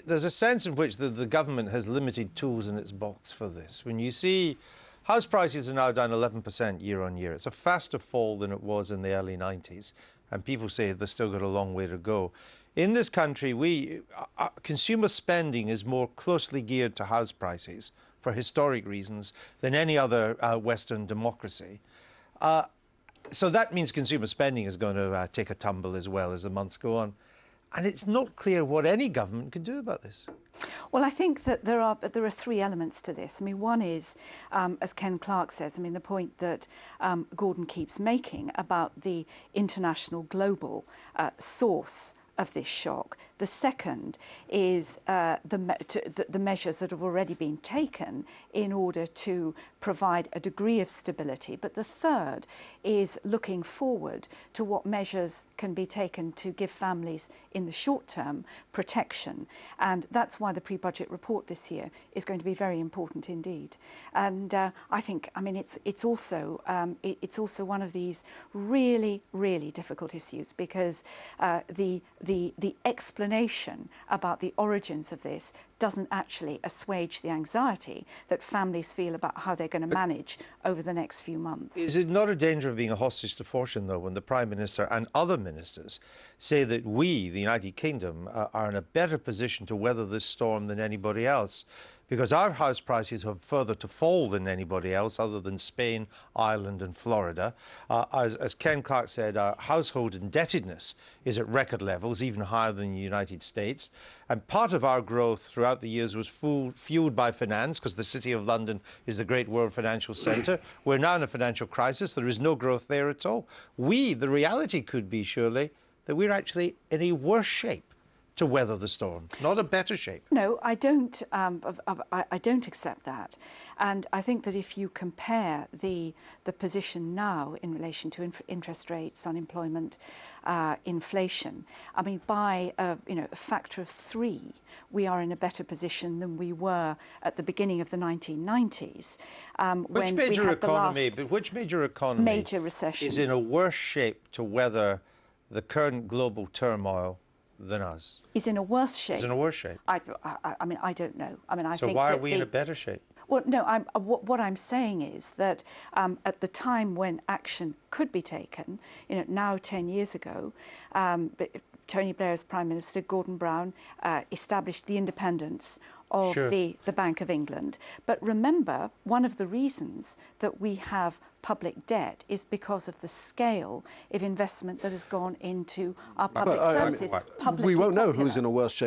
there's a sense in which the government has limited tools in its box for this. When you see house prices are now down 11% year on year, it's a faster fall than it was in the early 90s, and people say they've still got a long way to go. In this country, consumer spending is more closely geared to house prices for historic reasons than any other Western democracy. So that means consumer spending is going to take a tumble as well as the months go on. And it's not clear what any government can do about this. Well, I think that there are three elements to this. I mean, one is, as Ken Clarke says, I mean, the point that Gordon keeps making about the international global source of this shock. The second is the measures that have already been taken in order to provide a degree of stability. But the third is looking forward to what measures can be taken to give families in the short term protection. And that's why the pre-budget report this year is going to be very important indeed. And I think, I mean, it's also one of these really, really difficult issues, because the explanation about the origins of this doesn't actually assuage the anxiety that families feel about how they're going to manage over the next few months. Is it not a danger of being a hostage to fortune, though, when the Prime Minister and other ministers say that we, the United Kingdom, are in a better position to weather this storm than anybody else? Because our house prices have further to fall than anybody else other than Spain, Ireland and Florida. As Ken Clarke said, our household indebtedness is at record levels, even higher than the United States. And part of our growth throughout the years was fueled by finance, because the City of London is the great world financial centre. We're now in a financial crisis. There is no growth there at all. The reality could be, surely, that we're actually in a worse shape to weather the storm, not a better shape. No, I don't. I don't accept that, and I think that if you compare the position now in relation to interest rates, unemployment, inflation, I mean, by a factor of 3, we are in a better position than we were at the beginning of the 1990s. Which major economy? Major recession is in a worse shape to weather the current global turmoil than us? Is in a worse shape. Is in a worse shape. I mean, I don't know. I mean, I think. So why are we in a better shape? Well, no. What I'm saying is that at the time when action could be taken, now 10 years ago, Tony Blair as Prime Minister, Gordon Brown established the independence of the Bank of England. But remember, one of the reasons that we have public debt is because of the scale of investment that has gone into our public services. We won't know who's in a worse shape.